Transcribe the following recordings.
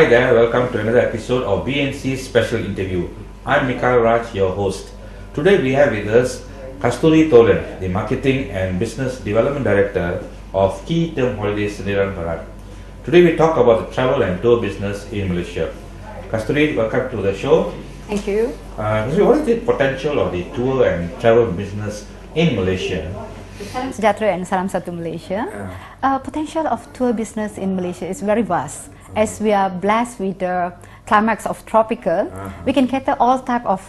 Hi there, welcome to another episode of BNC's special interview. I'm Mikhail Raj, your host. Today we have with us Kasthuri Tholan, the Marketing and Business Development Director of Key Term Holidays Sdn Bhd. Today we talk about the travel and tour business in Malaysia. Kasthuri, welcome to the show. Thank you. Kasthuri, what is the potential of the tour and travel business in Malaysia? Salam sejahtera and salam satu Malaysia. Potential of tour business in Malaysia is very vast. As we are blessed with the climax of tropical, we can cater all type of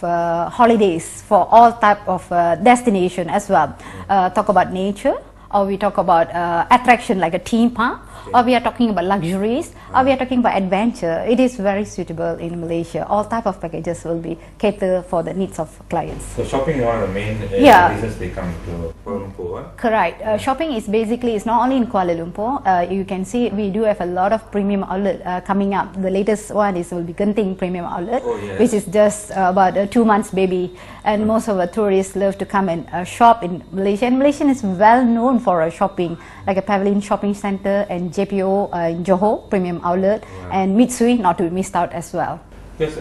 holidays for all type of destination as well. Talk about nature, or we talk about attraction like a theme park, or we are talking about luxuries, or we are talking about adventure. It is very suitable in Malaysia. All type of packages will be catered for the needs of clients. So shopping is one of the main reasons they come to Kuala Lumpur. Correct. Shopping is basically, it's not only in Kuala Lumpur. You can see we do have a lot of premium outlet coming up. The latest one will be Genting Premium Outlet, which is just about a 2 months baby. And most of the tourists love to come and shop in Malaysia. And Malaysian is well known for shopping, like a Pavilion Shopping Centre and JPO in Johor Premium Outlet, and Mitsui not to be missed out as well. Yes,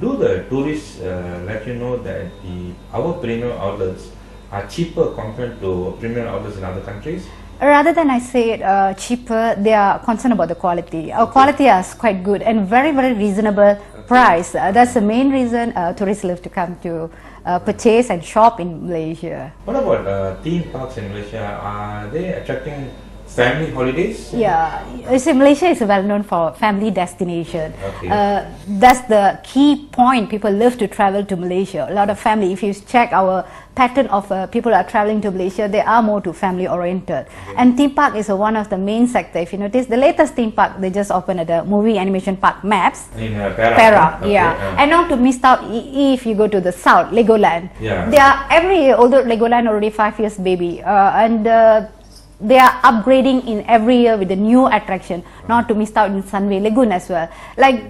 do the tourists let you know that our premium outlets are cheaper compared to premium outlets in other countries? Rather than I say it cheaper, they are concerned about the quality. Our quality is quite good and very, very reasonable price. That's the main reason tourists love to come to purchase and shop in Malaysia. What about theme parks in Malaysia? Are they attracting family holidays? Yeah, you see, Malaysia is well known for family destination. Okay. That's the key point. People love to travel to Malaysia. A lot of family. If you check our pattern of people are traveling to Malaysia, they are more to family oriented. And theme park is one of the main sector. If you notice, the latest theme park they just opened at the movie animation park Maps In Perak. Perak, and not to miss out if you go to the south, Legoland. Yeah. They are every year, although Legoland already 5 years baby, and they are upgrading in every year with a new attraction. Not to miss out in Sunway Lagoon as well. Like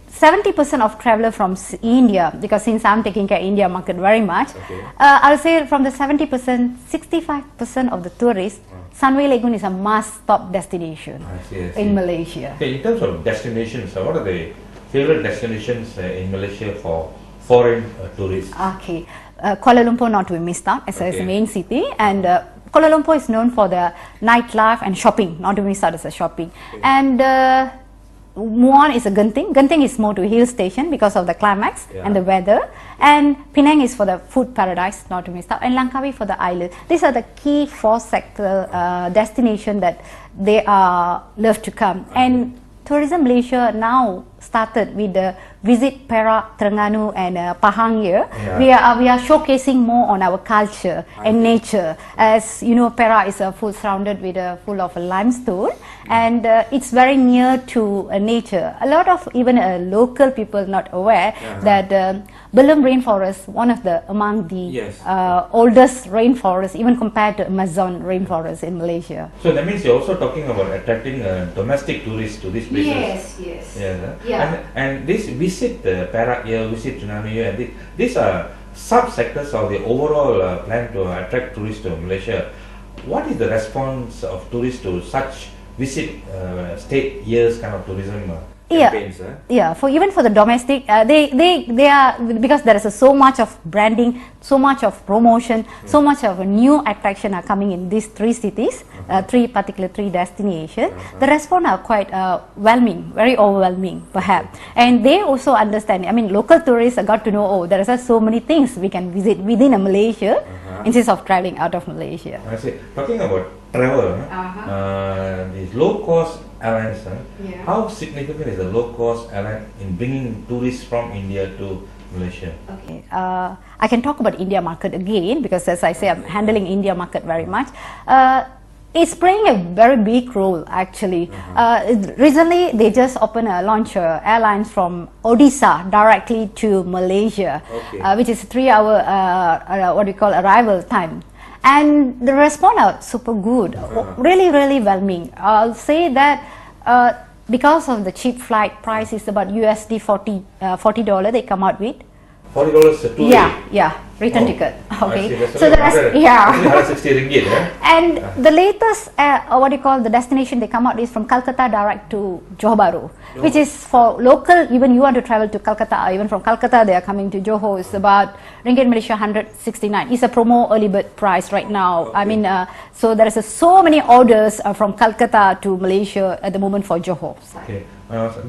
70% of traveler from India, because since I'm taking care of India market very much, I'll say from the 70%, 65% of the tourists, Sunway Lagoon is a must-stop destination in Malaysia. Okay, in terms of destinations, what are the favorite destinations in Malaysia for foreign tourists? Okay, Kuala Lumpur not to be missed out as a main city, and Kuala Lumpur is known for the nightlife and shopping, not to be missed out as a shopping. And Muan is a Genting. Genting is more to hill station because of the climax and the weather. And Penang is for the food paradise, not to miss out. And Langkawi for the island. These are the key 4 sector destination that they are love to come. And Tourism Malaysia now started with the Visit Perak, Terengganu and Pahang here. We are showcasing more on our culture and nature. As you know, Perak is full surrounded with full of limestone, and it's very near to nature. A lot of even local people not aware that Belum rainforest, one of the among the oldest rainforests, even compared to Amazon rainforest in Malaysia. So that means you're also talking about attracting domestic tourists to these places. Yes. And this visit Perak here, visit Terengganu here, and these are sub-sectors of the overall plan to attract tourists to Malaysia. What is the response of tourists to such visit state years kind of tourism campaigns? For even for the domestic, they are, because there is so much of branding, so much of promotion, so much of a new attraction are coming in these 3 cities, 3 destinations. The response are quite overwhelming, very overwhelming perhaps, and they also understand. I mean, local tourists got to know, there are so many things we can visit within Malaysia instead of traveling out of Malaysia. I see. Talking about travel, these low-cost airlines, how significant is the low-cost airline in bringing tourists from India to Malaysia? Okay, I can talk about India market again, because as I say, I'm handling India market very much. It's playing a very big role actually. Recently, they just launched airlines from Odisha directly to Malaysia, which is 3-hour what we call arrival time. And the response are super good, really overwhelming. I'll say that because of the cheap flight price is about USD $40 they come out with. $40 a two return ticket. Okay, so the rest, ringgit. And the latest, what you call the destination they come out is from Calcutta direct to Johor Bahru, which is for local. Even you want to travel to Calcutta, even from Calcutta they are coming to Johor. It's about ringgit Malaysia 169. It's a promo early bird price right now. I mean, so there is so many orders from Calcutta to Malaysia at the moment for Johor. Okay.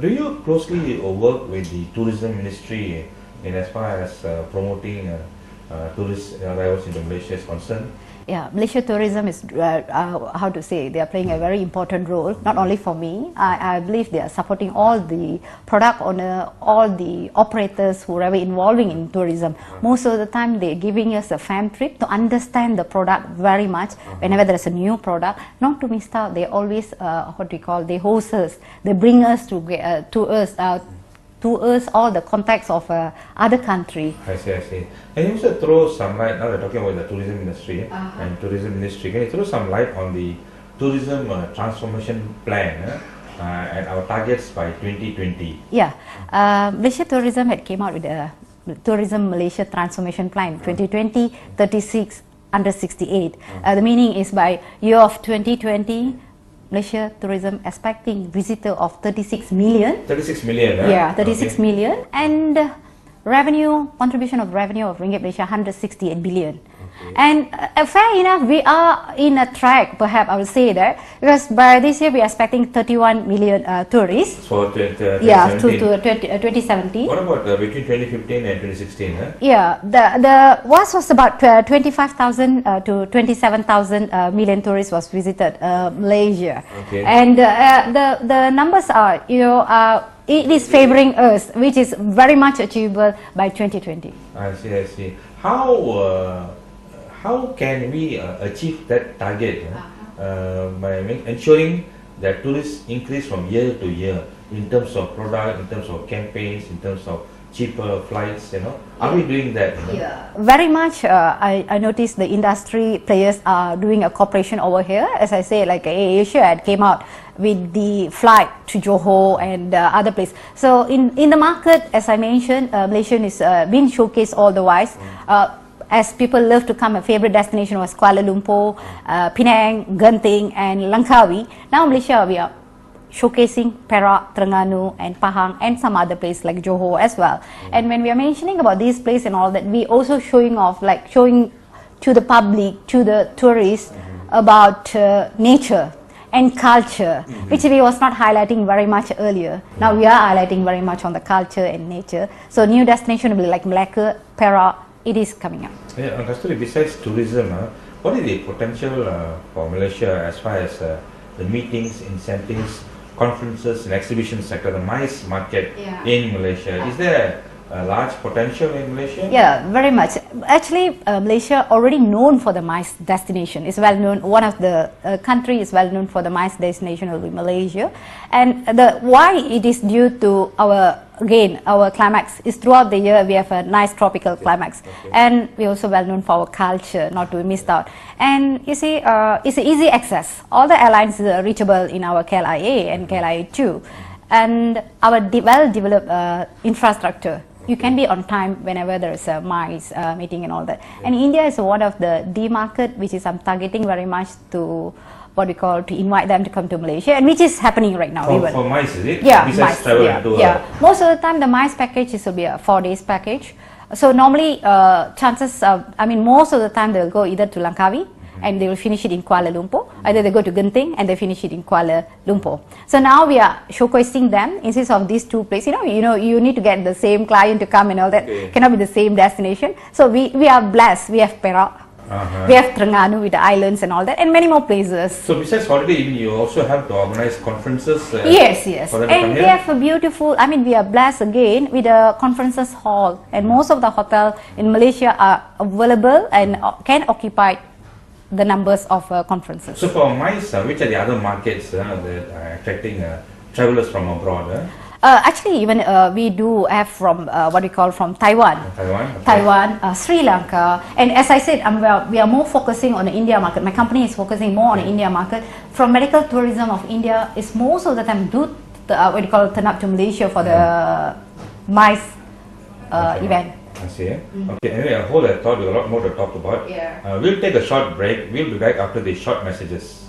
Do you closely work with the tourism ministry in as far as promoting tourist arrivals into Malaysia is concerned? Yeah, Malaysia tourism is, how to say, they are playing a very important role, not only for me. I believe they are supporting all the product owner, all the operators who are involving in tourism. Most of the time they are giving us a fan trip to understand the product very much. Whenever there is a new product, not to miss out, they always, what we call, they host us, they bring us to us all the contacts of other country. I see. Can you also throw some light, now we're talking about the tourism industry and tourism industry, can you throw some light on the tourism transformation plan and our targets by 2020? Yeah, Malaysia Tourism had came out with a Tourism Malaysia Transformation Plan 2020, 36 under 68. The meaning is by year of 2020, Malaysia tourism expecting visitor of 36 million. 36 million, yeah, 36 million, and revenue, contribution of revenue of ringgit Malaysia 168 billion. And fair enough, we are in a track, perhaps I would say that, because by this year we are expecting 31 million tourists. For 2017. Yeah, to 2017. What about between 2015 and 2016? Yeah, the was about 25,000 to 27,000 million tourists was visited Malaysia. Okay. And the numbers are, it is favoring us, which is very much achievable by 2020. I see. How can we achieve that target by ensuring that tourists increase from year to year in terms of product, in terms of campaigns, in terms of cheaper flights, Are we doing that? Yeah, very much. I noticed the industry players are doing a cooperation over here. As I say, like Asia had came out with the flight to Johor and other places. So in the market, as I mentioned, Malaysian is being showcased all the while. As people love to come, a favorite destination was Kuala Lumpur, Penang, Genting and Langkawi. Now Malaysia, we are showcasing Perak, Terengganu and Pahang and some other places like Johor as well. And when we are mentioning about these places and all that, we also showing off, like showing to the public, to the tourists about nature and culture, which we was not highlighting very much earlier. Now we are highlighting very much on the culture and nature. So new destination will be like Malacca, Perak. It is coming up. Yeah, Kasthuri, besides tourism, what is the potential for Malaysia as far as the meetings, incentives, conferences and exhibition sector, the MICE market in Malaysia? Is there a large potential in Malaysia? Yeah, very much. Actually, Malaysia already known for the MICE destination. It's well known. One of the country is well known for the MICE destination will be Malaysia. And why it is due to our climax is throughout the year we have a nice tropical climax, and we also well known for our culture, not to be missed out. And you see, it's easy access. All the airlines are reachable in our KLIA and KLIA 2, and our well-developed infrastructure. You can be on time whenever there is a MICE meeting and all that. And India is one of the D market which is I'm targeting very much to what we call to invite them to come to Malaysia, and which is happening right now. For MICE, is it? Yeah, besides MICE. Most of the time the MICE package will be a 4 days package. So normally chances of, most of the time they will go either to Langkawi and they will finish it in Kuala Lumpur, either they go to Genting and they finish it in Kuala Lumpur. So now we are showcasing them instead of these two places. You need to get the same client to come and all that. Cannot be the same destination. So we are blessed. We have Perak. We have Terengganu with the islands and all that, and many more places. So besides holiday, you also have to organize conferences. Yes. And we have a beautiful. We are blessed again with a conferences hall, and most of the hotels in Malaysia are available and can occupy the numbers of conferences. So for MICE, which are the other markets that are attracting travelers from abroad? Actually, even we do have from what we call from Taiwan, Sri Lanka, and as I said, we are more focusing on the India market. My company is focusing more on the India market. From medical tourism of India, is most of the time turn up to Malaysia for the MICE event. I see. Okay, anyway, I hold that thought. We have a lot more to talk about. Yeah. We'll take a short break. We'll be back after these short messages.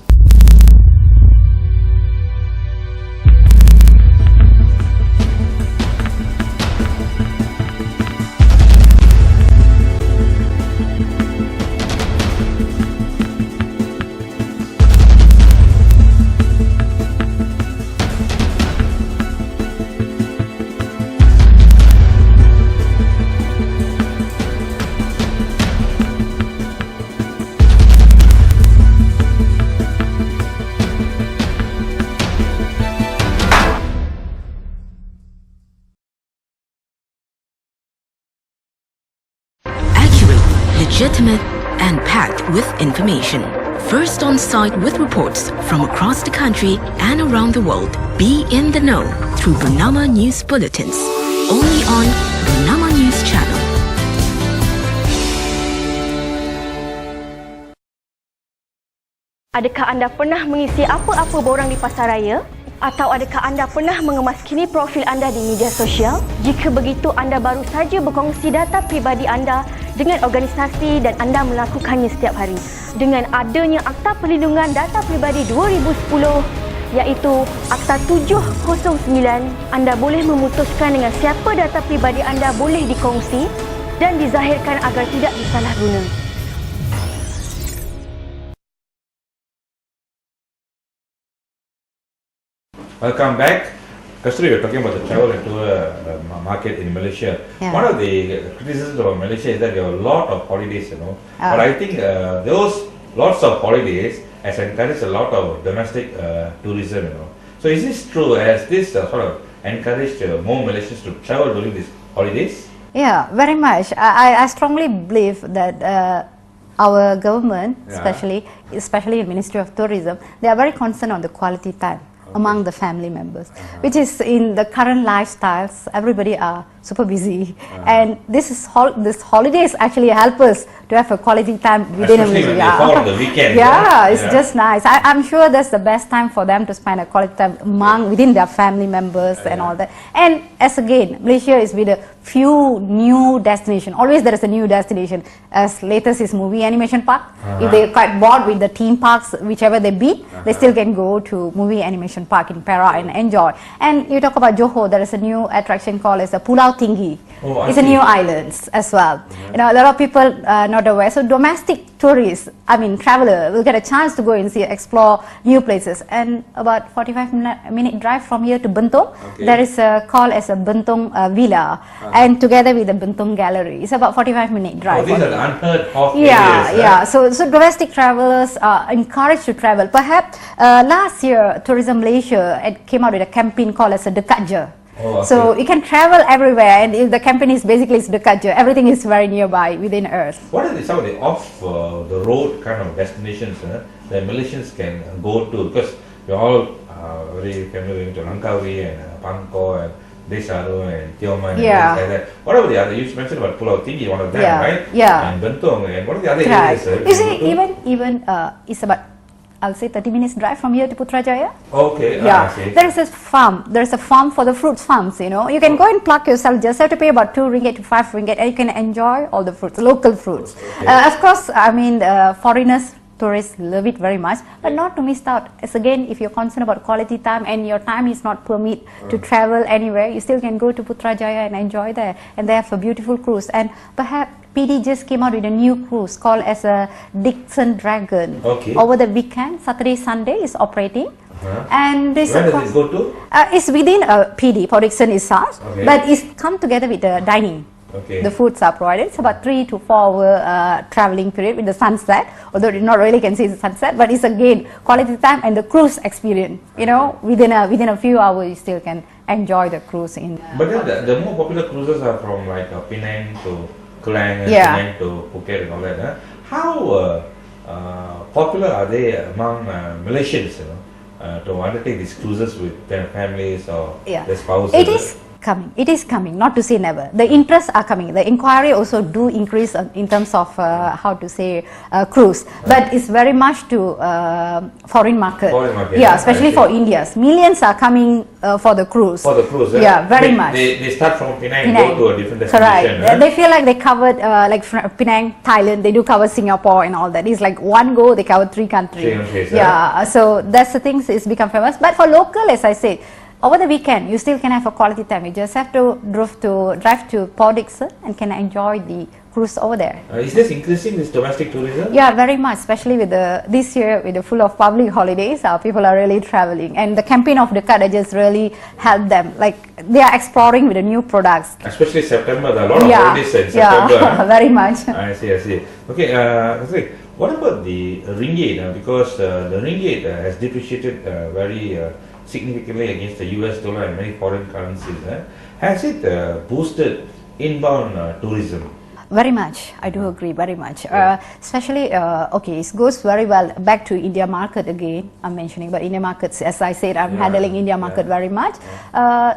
Legitimate and packed with information. First on site with reports from across the country and around the world. Be in the know through BERNAMA News Bulletins. Only on BERNAMA News Channel. Adakah anda pernah mengisi apa-apa borang di pasaraya? Atau adakah anda pernah mengemaskini profil anda di media sosial? Jika begitu, anda baru saja berkongsi data pribadi anda dengan organisasi dan anda melakukannya setiap hari. Dengan adanya Akta Perlindungan Data Pribadi 2010, iaitu Akta 709, anda boleh memutuskan dengan siapa data pribadi anda boleh dikongsi dan dizahirkan agar tidak disalahguna. Welcome back. Kasthuri, you're talking about the travel and tour market in Malaysia. Yeah. One of the criticisms of Malaysia is that there are a lot of holidays, But I think those lots of holidays has encouraged a lot of domestic tourism, So is this true? Has this sort of encouraged more Malaysians to travel during these holidays? Yeah, very much. I strongly believe that our government, especially the Ministry of Tourism, they are very concerned on the quality time among the family members, which is in the current lifestyles, everybody are super busy, and this holidays actually help us to have a quality time within a week. Especially when they fall on the weekend. It's just nice. I'm sure that's the best time for them to spend a quality time within their family members and all that. And as again, Malaysia is with a few new destination. Always there is a new destination. As latest is movie animation park. If they're quite bored with the theme parks, whichever they be, they still can go to movie animation park in Perak and enjoy. And you talk about Johor, there is a new attraction called as the Pulau Tinggi. It's a new islands as well. A lot of people not aware. So domestic tourists, traveler will get a chance to go and explore new places. And about 45-minute drive from here to Bentong, there is a call as a Bentong Villa, and together with the Bentong Gallery, it's about 45-minute drive. These are unheard of areas. So domestic travelers are encouraged to travel. Perhaps last year, Tourism Malaysia came out with a campaign called as a Dekat Je. So you can travel everywhere, and the campaign is basically Dekat Je. Everything is very nearby within Earth. What are some of the the road kind of destinations that Malaysians can go to? Because we're all very familiar with Langkawi and Pangkor and Desaru and Tioman and things like that. What about the other? You mentioned about Pulau Tinggi, one of them, right? Yeah. And Bentong, and what are the other areas? You see, even it's about, I'll say 30 minutes drive from here to Putrajaya. Okay. There is a farm. There is a farm for the fruits farms. You can go and pluck yourself. Just have to pay about 2 ringgit to 5 ringgit, and you can enjoy all the fruits, local fruits. Of course, foreigners, tourists love it very much, but not to miss out. As again, if you're concerned about quality time and your time is not permit to travel anywhere, you still can go to Putrajaya and enjoy there. And they have a beautiful cruise. And perhaps PD just came out with a new cruise called as a Dixon Dragon. Over the weekend, Saturday, Sunday is operating. And this where does it go to? It's within PD, Port Dickson is ours, but it's come together with the dining. The foods are provided. It's about 3 to 4 hour traveling period with the sunset, although you not really can see the sunset, but it's again quality time and the cruise experience. Within a few hours you still can enjoy the cruise in. But then the more popular cruises are from like Penang to Klang and Penang to Phuket and all that. How popular are they among Malaysians? To undertake these cruises with their families or their spouses? Coming. It is coming, not to say never. The interests are coming. The inquiry also do increase in terms of how to say cruise, but it's very much to foreign market. Foreign market. Yeah, especially for India's. Millions are coming for the cruise. For the cruise, yeah, very much. They start from Penang, go to a different destination. Correct. They feel like they covered like Penang, Thailand. They do cover Singapore and all that. It's like one go they cover 3 countries. Yeah, so that's the things. It's become famous. But for local, as I said, over the weekend, you still can have a quality time. You just have to drive to Port Dickson and can enjoy the cruise over there. Is this increasing, this domestic tourism? Yeah, very much, especially with this year with the full of public holidays. People are really traveling, and the campaign of the card just really helped them. Like they are exploring with the new products. Especially September, there are a lot of holidays in September. Yeah, very much. I see. Okay, what about the ringgit? Because the ringgit has depreciated very significantly against the US dollar and many foreign currencies. Has it boosted inbound tourism? Very much, I do agree very much. Especially, okay, it goes very well back to India market again. I'm mentioning, but India markets, as I said, I'm handling India market very much.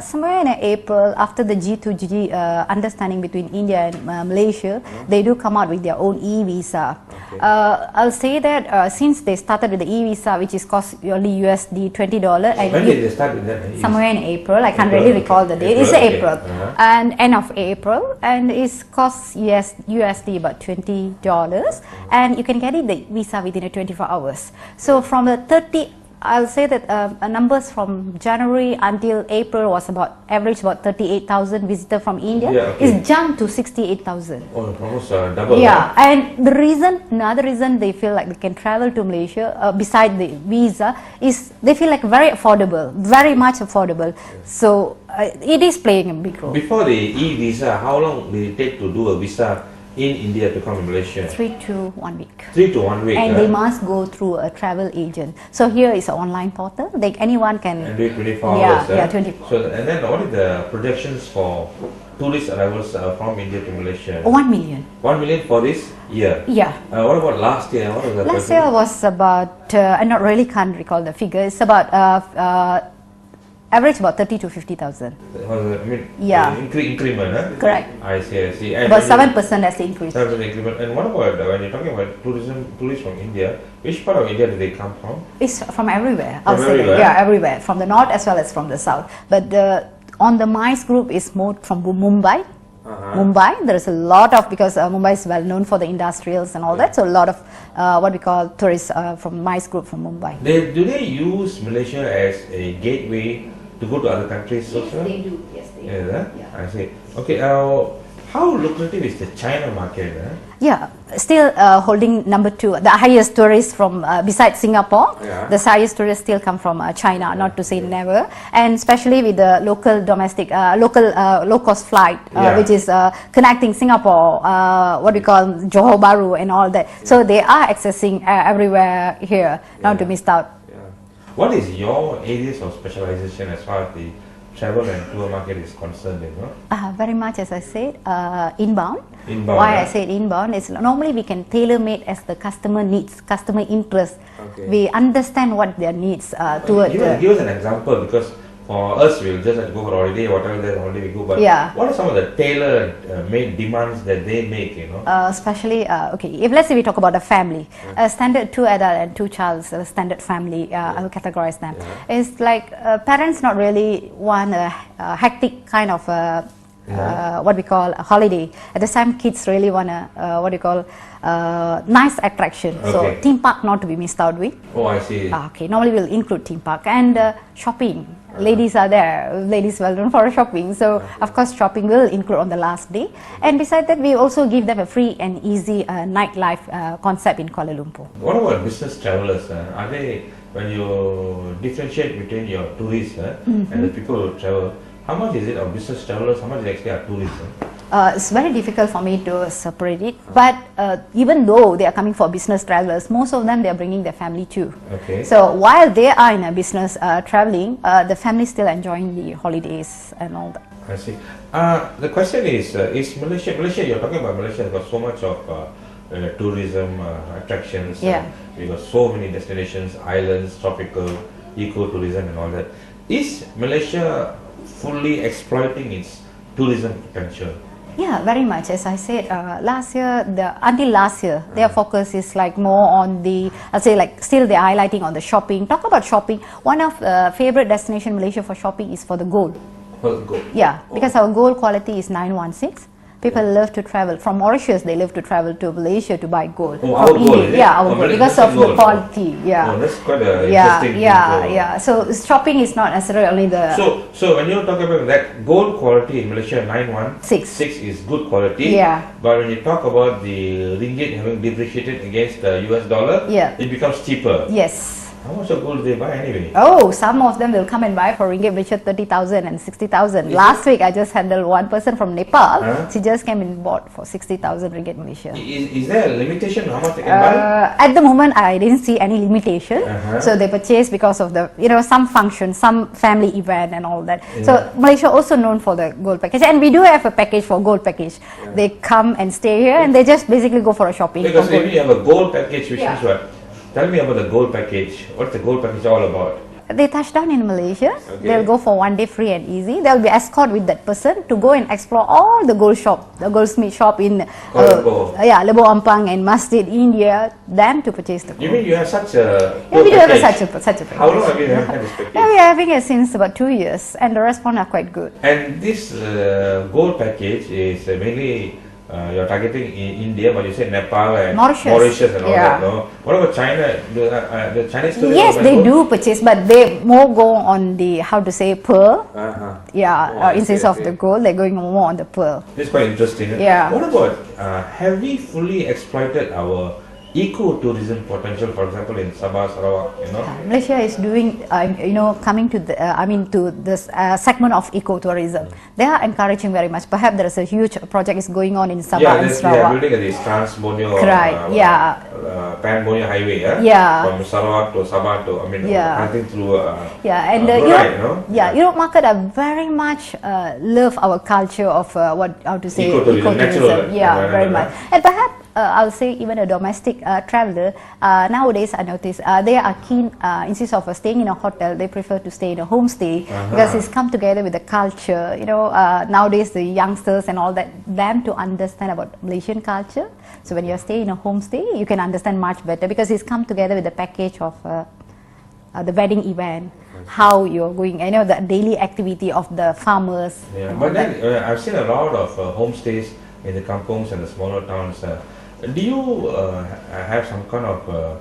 Somewhere in April, after the G2G understanding between India and Malaysia, they do come out with their own e-visa. I'll say that since they started with the e-visa, which is cost only USD $20. And when did they start with that? Somewhere in April, I can't really recall the date. It's April, and end of April, and it's cost USD about $20, and you can get it the visa within 24 hours. So from the 30, I'll say that numbers from January until April was average about 38,000 visitors from India. It's jumped to 68,000. Oh, almost double. Yeah, and another reason they feel like they can travel to Malaysia beside the visa is they feel like very affordable, very much affordable. So it is playing a big role. Before the e-visa, how long did it take to do a visa in India to come to Malaysia? 3 to 1 week. 3 to 1 week. And they must go through a travel agent. So here is an online portal. Like anyone can. And do it 24 hours. Yeah, 24. So and then what are the projections for tourist arrivals from India to Malaysia? 1 million. 1 million for this year? Yeah. What about last year? What was the last year was about, I not really can't recall the figure. It's about average about 30 to 50,000. I mean, yeah. Increment, Correct. I see. And about 7% as the increase. 7% increment. And what about when you're talking about tourists from India, which part of India do they come from? It's from everywhere. From everywhere? Yeah, everywhere. From the north as well as from the south. But on the MICE group is more from Mumbai. Mumbai, there is a lot of, because Mumbai is well known for the industrials and all that, so a lot of what we call tourists from MICE group from Mumbai. Do they use Malaysia as a gateway to go to other countries also? Yes, they do. Yeah. I see. Okay, how lucrative is the China market? Yeah, still holding number 2, the highest tourists from besides Singapore. The highest tourists still come from China, not to say never, and especially with the local domestic, low cost flight, which is connecting Singapore, what we call Johor Bahru and all that. So they are accessing everywhere here, not to miss out. What is your areas of specialization as far as the travel and tour market is concerned? Very much, as I said, inbound. Why I said inbound is normally we can tailor make as the customer needs, customer interest. We understand what their needs towards. Give us an example, because for us we'll just have to go for holiday, whatever there's holiday we go. But what are some of the tailored made demands that they make? Especially okay, if let's say we talk about a family, a standard 2 adult and 2 child standard family, I will categorize them. It's like parents not really want a hectic kind of what we call a holiday. At the same, kids really want a what we call nice attraction. So theme park not to be missed out with. Oh, I see. Okay, normally we'll include theme park and shopping. Ladies are there. Ladies well known for shopping. So of course shopping will include on the last day. And besides that, we also give them a free and easy nightlife concept in Kuala Lumpur. What about business travelers? Are they, when you differentiate between your tourists and the people who travel, how much is it of business travelers, how much actually are tourists? It's very difficult for me to separate it, but even though they are coming for business travelers, most of them they are bringing their family too. So while they are in a business traveling, the family still enjoying the holidays and all that. I see. The question is Malaysia, you're talking about Malaysia has got so much of tourism attractions. We've got so many destinations, islands, tropical, eco-tourism and all that. Is Malaysia fully exploiting its tourism potential? Yeah, very much. As I said, until last year, their focus is like more on the, I'll say like still they're highlighting on the shopping. Talk about shopping. One of favorite destination Malaysia for shopping is for the gold. Gold. Yeah, because our gold quality is 916. People love to travel from Mauritius. They love to travel to Malaysia to buy gold. Oh, our gold, is it? Yeah, our gold because of the quality. Yeah. Oh, that's quite a Yeah, interesting yeah, thing to- yeah. So shopping is not necessarily only the. So when you talk about that gold quality in Malaysia, 916 Six. is good quality. Yeah. But when you talk about the ringgit having depreciated against the US dollar, Yeah. it becomes cheaper. Yes. How much of gold do they buy anyway? Oh, some of them will come and buy for ringgit Malaysia 30,000 and 60,000. Last week I just handled one person from Nepal. Huh? She just came and bought for 60,000 ringgit Malaysia. Is there a limitation how much they can buy? At the moment, I didn't see any limitation. So they purchase because of the, some function, some family event and all that. So Malaysia also known for the gold package, and we do have a package for gold package. They come and stay here, and they just basically go for a shopping. Because for if gold. you have a gold package, which Yeah. is what? Tell me about the gold package. What's the gold package all about? They touch down in Malaysia. Okay. They'll go for 1 day free and easy. They'll be escort with that person to go and explore all the gold shop, the goldsmith shop in Kuala Lumpur. Lebo Ampang and Masjid, India. Then to purchase the gold. You mean you have such a Yeah, we do have package? such a package. How long have you had this package? Yeah, we are having it since about 2 years, and the response are quite good. And this gold package is mainly you're targeting in India, but you said Nepal and Mauritius. and all Yeah. that. No? What about China? The Chinese tourists? Yes, also they go? do purchase, but they more go on the pearl. Yeah, Oh, I instead see, I of see. the gold, they're going more on the pearl. This is quite interesting. Yeah. What about have we fully exploited our eco-tourism potential? For example, in Sabah, Sarawak, Malaysia is doing, coming to the, to this segment of ecotourism. They are encouraging very much. Perhaps there is a huge project is going on in Sabah and they are Sarawak. building this Trans-Borneo, Correct, yeah. Pan-Borneo highway, Yeah. from Sarawak to Sabah to, Yeah. hunting through. Yeah, and Brunei, Europe market are very much love our culture of Ecotourism, natural Yeah, very environment, much. And perhaps I'll say even a domestic traveler nowadays I notice they are keen instead of staying in a hotel, they prefer to stay in a homestay because it's come together with the culture. Nowadays the youngsters and all that, them to understand about Malaysian culture. So when you stay in a homestay, you can understand much better because it's come together with the package of the wedding event, how you're going, the daily activity of the farmers. Yeah, and but all that. then I've seen a lot of homestays in the kampungs and the smaller towns. Do you have some kind of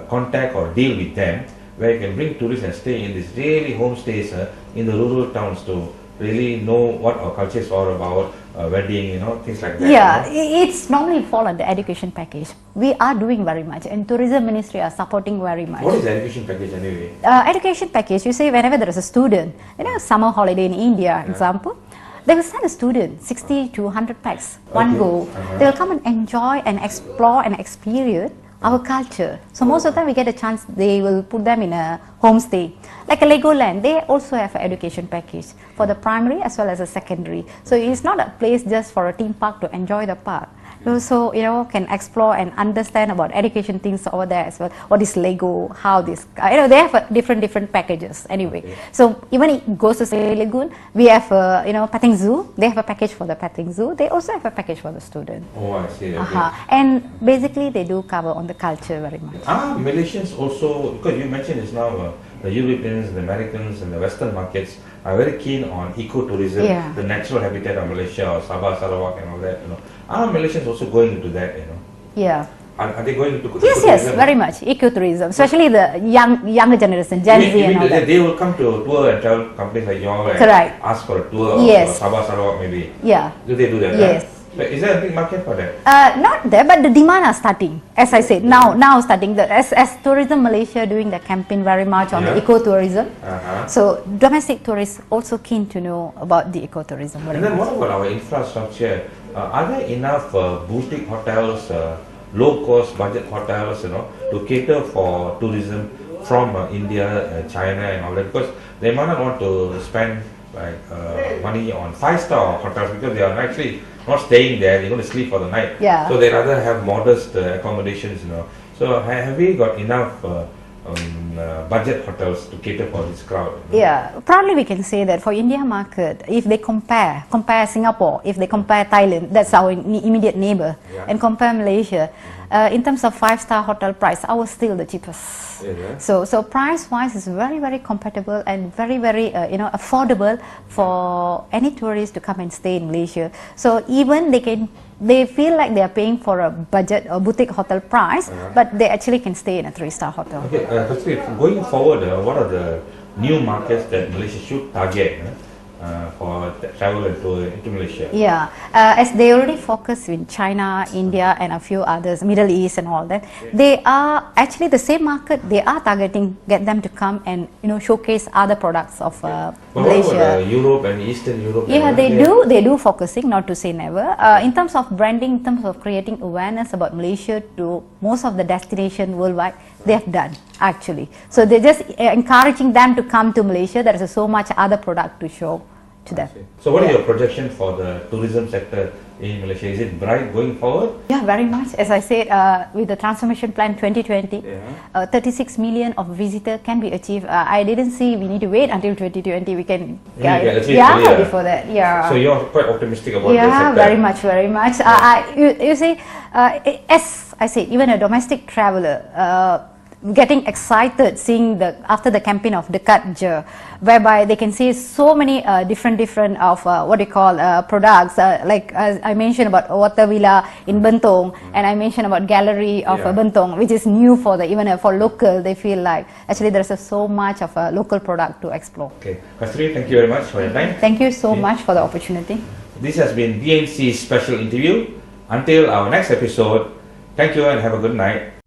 contact or deal with them where you can bring tourists and stay in these really homestays in the rural towns to really know what our culture is all about, wedding, things like that? Yeah, it's normally fall under education package. We are doing very much, and tourism ministry are supporting very much. What is the education package anyway? Education package, you say whenever there is a student, summer holiday in India, example, they will send a student 60 to 100 packs, one go. They will come and enjoy and explore and experience our culture. So most of the time we get a chance, they will put them in a homestay. Like a Legoland, they also have an education package for the primary as well as a secondary. So it's not a place just for a theme park to enjoy the park. You also, can explore and understand about education things over there as well. What is Lego? How this? They have different packages anyway. So even it goes to say Lagoon, we have petting zoo. They have a package for the petting zoo. They also have a package for the student. Oh, I see. Okay. And basically they do cover on the culture very much. Malaysians also, because you mentioned just now, the Europeans, the Americans, and the Western markets are very keen on ecotourism, the natural habitat of Malaysia or Sabah, Sarawak, and all that. Are Malaysians also going into that? Yeah. Are they going into Yes, ecotourism? very much ecotourism, especially the younger generation, Gen Z and all that. They will come to a tour and travel companies like y'all and Correct. ask for a tour Yes. of Sabah, Sarawak maybe. Yeah. Do they do that? Yes. But is there a big market for that? Not there, but the demand are starting. As I said, now starting. As Tourism Malaysia doing the campaign very much on the ecotourism. So domestic tourists also keen to know about the ecotourism. And then what about our infrastructure? Are there enough boutique hotels, low-cost budget hotels, to cater for tourism from India, China, and all that? Because they might not want to spend money on 5-star hotels because they are actually not staying there. They're going to sleep for the night. Yeah. So they rather have modest accommodations. So have we got enough budget hotels to cater for this crowd. Yeah, proudly we can say that for India market, if they compare Singapore, if they compare Thailand, that's our immediate neighbor, and compare Malaysia, in terms of 5-star hotel price, ours still the cheapest. So price wise is very compatible and very affordable for any tourist to come and stay in Malaysia. So even they feel like they are paying for a budget or boutique hotel price, but they actually can stay in a 3-star hotel. Okay, going forward, what are the new markets that Malaysia should target for travel and tour into Malaysia? Yeah, as they already focus in China, India and a few others, Middle East and all that, they are actually the same market they are targeting, get them to come and showcase other products of Malaysia. What about Europe and Eastern Europe? Yeah, they do focusing, not to say never. In terms of branding, in terms of creating awareness about Malaysia to most of the destination worldwide, they have done actually. So they're just encouraging them to come to Malaysia. There is so much other product to show to them. So what is your projection for the tourism sector in Malaysia? Is it bright going forward? Yeah, very much. As I said, with the transformation plan 2020, 36 million of visitor can be achieved. I didn't see we need to wait until 2020. We can before that. Yeah. So you're quite optimistic about this sector? Yeah, very much. You see, as I said, even a domestic traveler getting excited seeing after the campaign of Dekat Je, whereby they can see so many different of products, like as I mentioned about water villa in Bentong, and I mentioned about gallery of Bentong, which is new for even for local. They feel like actually there's so much of a local product to explore. Okay, Kasthuri, thank you very much for your time. Thank you so much for the opportunity. This has been BNC's special interview. Until our next episode, thank you and have a good night.